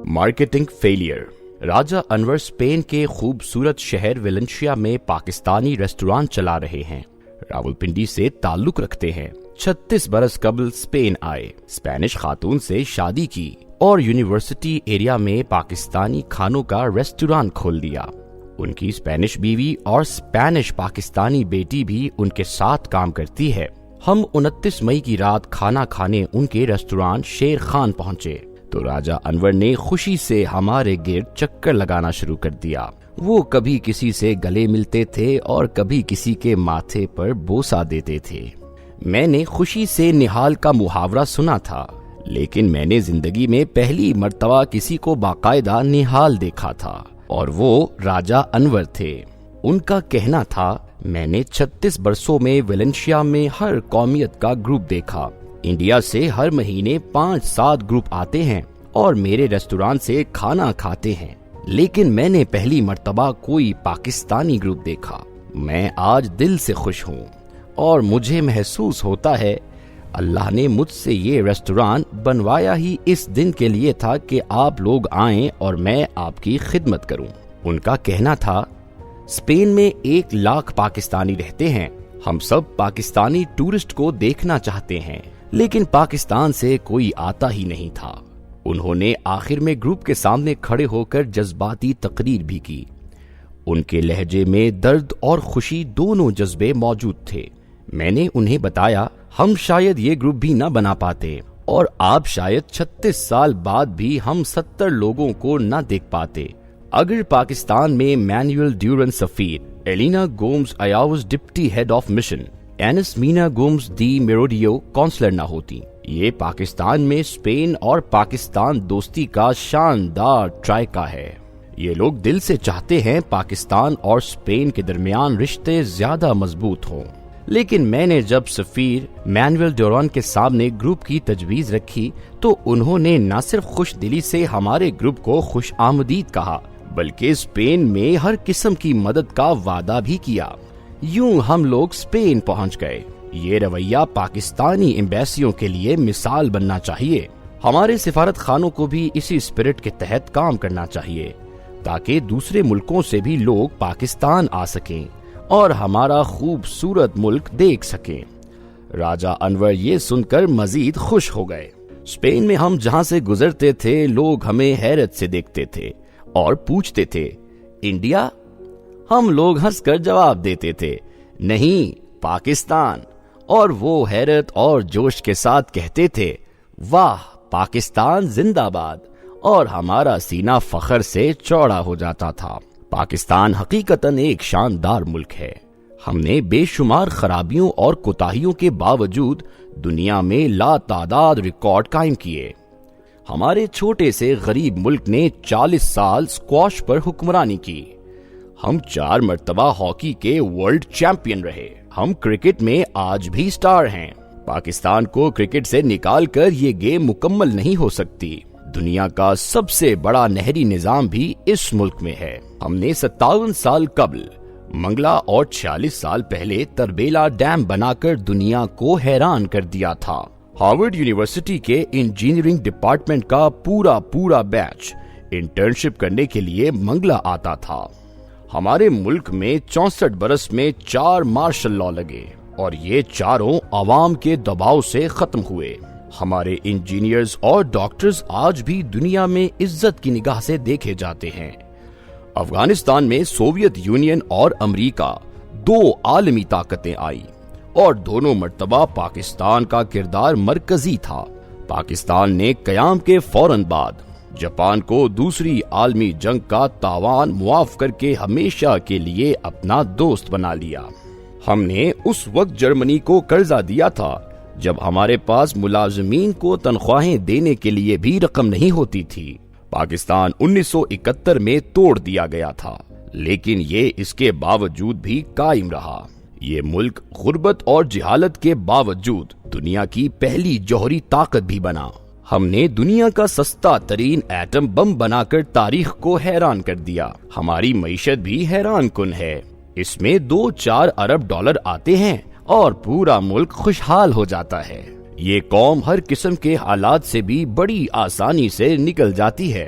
Marketing failure. Raja Anwar Spain کے خوبصورت شہر ویلنسیا میں پاکستانی ریسٹوران چلا رہے ہیں۔ راولپنڈی سے تعلق رکھتے ہیں۔ 36 برس قبل اسپین آئے، اسپینش خاتون سے شادی کی اور یونیورسٹی ایریا میں پاکستانی کھانوں کا ریسٹوران کھول دیا۔ ان کی اسپینش بیوی اور اسپینش پاکستانی بیٹی بھی ان کے ساتھ کام کرتی ہے۔ ہم 29 مئی کی رات کھانا کھانے ان کے ریسٹوران شیر خان پہنچے تو راجہ انور نے خوشی سے ہمارے گرد چکر لگانا شروع کر دیا۔ وہ کبھی کسی سے گلے ملتے تھے اور کبھی کسی کے ماتھے پر بوسہ دیتے تھے۔ میں نے خوشی سے نہال کا محاورہ سنا تھا، لیکن میں نے زندگی میں پہلی مرتبہ کسی کو باقاعدہ نہال دیکھا تھا، اور وہ راجہ انور تھے۔ ان کا کہنا تھا، میں نے 36 برسوں میں ویلنسیا میں ہر قومیت کا گروپ دیکھا۔ انڈیا سے ہر مہینے 5-7 گروپ آتے ہیں اور میرے ریسٹوران سے کھانا کھاتے ہیں، لیکن میں نے پہلی مرتبہ کوئی پاکستانی گروپ دیکھا۔ میں آج دل سے خوش ہوں اور مجھے محسوس ہوتا ہے اللہ نے مجھ سے یہ ریسٹوران بنوایا ہی اس دن کے لیے تھا کہ آپ لوگ آئیں اور میں آپ کی خدمت کروں۔ ان کا کہنا تھا، اسپین میں 1 لاکھ پاکستانی رہتے ہیں۔ ہم سب پاکستانی ٹورسٹ کو دیکھنا چاہتے ہیں، لیکن پاکستان سے کوئی آتا ہی نہیں تھا۔ انہوں نے آخر میں گروپ کے سامنے کھڑے ہو کر جذباتی تقریر بھی کی۔ ان کے لہجے میں درد اور خوشی دونوں جذبے موجود تھے۔ میں نے انہیں بتایا، ہم شاید یہ گروپ بھی نہ بنا پاتے اور آپ شاید 36 سال بعد بھی ہم 70 لوگوں کو نہ دیکھ پاتے اگر پاکستان میں مینوئل ڈیورن سفیر، ایلینا گومز ایاوز deputy head of mission, Ines Mena Gomez دی میروڈیو کونسلر نہ ہوتی۔ یہ پاکستان میں اسپین اور پاکستان دوستی کا شاندار ٹرائکا ہے۔ یہ لوگ دل سے چاہتے ہیں پاکستان اور اسپین کے درمیان رشتے زیادہ مضبوط ہوں، لیکن میں نے جب سفیر مینوئل ڈیورن کے سامنے گروپ کی تجویز رکھی تو انہوں نے نہ صرف خوش دلی سے ہمارے گروپ کو خوش آمدید کہا، بلکہ اسپین میں ہر قسم کی مدد کا وعدہ بھی کیا۔ یوں ہم لوگ اسپین پہنچ گئے۔ یہ رویہ پاکستانی ایمبیسیوں کے لیے مثال بننا چاہیے۔ ہمارے سفارت خانوں کو بھی اسی اسپرٹ کے تحت کام کرنا چاہیے تاکہ دوسرے ملکوں سے بھی لوگ پاکستان آ سکیں اور ہمارا خوبصورت ملک دیکھ سکیں۔ راجہ انور یہ سن کر مزید خوش ہو گئے۔ اسپین میں ہم جہاں سے گزرتے تھے لوگ ہمیں حیرت سے دیکھتے تھے اور پوچھتے تھے، انڈیا؟ ہم لوگ ہنس کر جواب دیتے تھے، نہیں، پاکستان۔ اور وہ حیرت اور جوش کے ساتھ کہتے تھے، واہ، پاکستان زندہ باد، اور ہمارا سینہ فخر سے چوڑا ہو جاتا تھا۔ پاکستان حقیقتاً ایک شاندار ملک ہے۔ ہم نے بے شمار خرابیوں اور کوتاہیوں کے باوجود دنیا میں لا تعداد ریکارڈ قائم کیے۔ ہمارے چھوٹے سے غریب ملک نے 40 سال اسکواش پر حکمرانی کی۔ ہم 4 مرتبہ ہاکی کے ورلڈ چیمپئن رہے۔ ہم کرکٹ میں آج بھی سٹار ہیں۔ پاکستان کو کرکٹ سے نکال کر یہ گیم مکمل نہیں ہو سکتی۔ دنیا کا سب سے بڑا نہری نظام بھی اس ملک میں ہے۔ ہم نے 57 سال قبل منگلا اور 46 سال پہلے تربیلا ڈیم بنا کر دنیا کو حیران کر دیا تھا۔ ہارورڈ یونیورسٹی کے انجینئرنگ ڈپارٹمنٹ کا پورا بیچ انٹرنشپ کرنے کے لیے منگلا آتا تھا۔ ہمارے ملک میں 64 برس میں 4 مارشل لا لگے اور یہ چاروں عوام کے دباؤ سے ختم ہوئے۔ ہمارے انجینئرز اور ڈاکٹرز آج بھی دنیا میں عزت کی نگاہ سے دیکھے جاتے ہیں۔ افغانستان میں سوویت یونین اور امریکہ 2 عالمی طاقتیں آئی اور دونوں مرتبہ پاکستان کا کردار مرکزی تھا۔ پاکستان نے قیام کے فوراً بعد جاپان کو دوسری عالمی جنگ کا تاوان معاف کر کے ہمیشہ کے لیے اپنا دوست بنا لیا۔ ہم نے اس وقت جرمنی کو قرضہ دیا تھا جب ہمارے پاس ملازمین کو تنخواہیں دینے کے لیے بھی رقم نہیں ہوتی تھی۔ پاکستان 1971 میں توڑ دیا گیا تھا، لیکن یہ اس کے باوجود بھی قائم رہا۔ یہ ملک غربت اور جہالت کے باوجود دنیا کی پہلی جوہری طاقت بھی بنا۔ ہم نے دنیا کا سستا ترین ایٹم بم بنا کر تاریخ کو حیران کر دیا۔ ہماری معیشت بھی حیران کن ہے۔ اس میں 2-4 ارب ڈالر آتے ہیں اور پورا ملک خوشحال ہو جاتا ہے۔ یہ قوم ہر قسم کے حالات سے بھی بڑی آسانی سے نکل جاتی ہے۔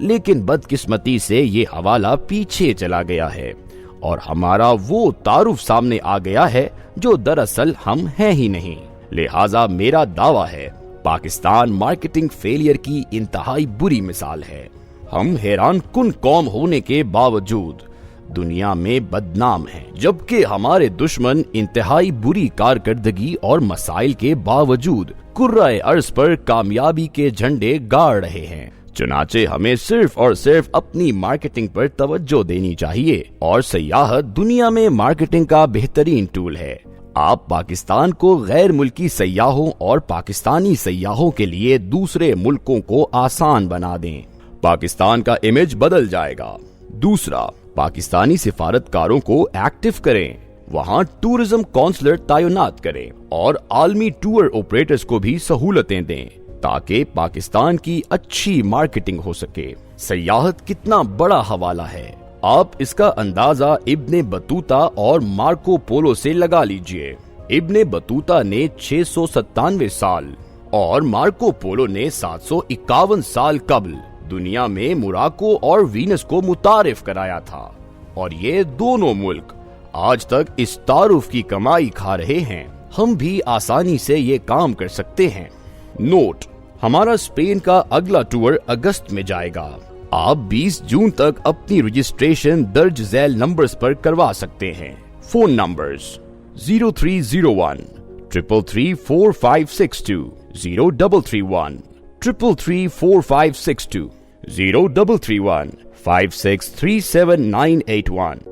لیکن بدقسمتی سے یہ حوالہ پیچھے چلا گیا ہے اور ہمارا وہ تعارف سامنے آ گیا ہے جو دراصل ہم ہیں ہی نہیں۔ لہٰذا میرا دعویٰ ہے پاکستان مارکیٹنگ فیلئر کی انتہائی بری مثال ہے۔ ہم حیران کن قوم ہونے کے باوجود دنیا میں بدنام ہیں، جبکہ ہمارے دشمن انتہائی بری کارکردگی اور مسائل کے باوجود کرۂ ارض پر کامیابی کے جھنڈے گاڑ رہے ہیں۔ چنانچہ ہمیں صرف اور صرف اپنی مارکیٹنگ پر توجہ دینی چاہیے، اور سیاحت دنیا میں مارکیٹنگ کا بہترین ٹول ہے۔ آپ پاکستان کو غیر ملکی سیاحوں اور پاکستانی سیاحوں کے لیے دوسرے ملکوں کو آسان بنا دیں، پاکستان کا امیج بدل جائے گا۔ دوسرا، پاکستانی سفارتکاروں کو ایکٹیو کریں، وہاں ٹورزم کونسلر تعینات کریں اور عالمی ٹور آپریٹرز کو بھی سہولتیں دیں تاکہ پاکستان کی اچھی مارکیٹنگ ہو سکے۔ سیاحت کتنا بڑا حوالہ ہے، آپ اس کا اندازہ ابن بطوطہ اور مارکو پولو سے لگا لیجئے۔ ابن بطوطہ نے 697 سال اور مارکو پولو نے 751 سال قبل دنیا میں موراکو اور وینس کو متعارف کرایا تھا، اور یہ دونوں ملک آج تک اس تعارف کی کمائی کھا رہے ہیں۔ ہم بھی آسانی سے یہ کام کر سکتے ہیں۔ نوٹ: ہمارا اسپین کا اگلا ٹور اگست میں جائے گا۔ آپ 20 جون تک اپنی رجسٹریشن درج ذیل نمبرز پر کروا سکتے ہیں۔ Phone numbers 0301 333 4562 0331 333 4562 0331 5637 981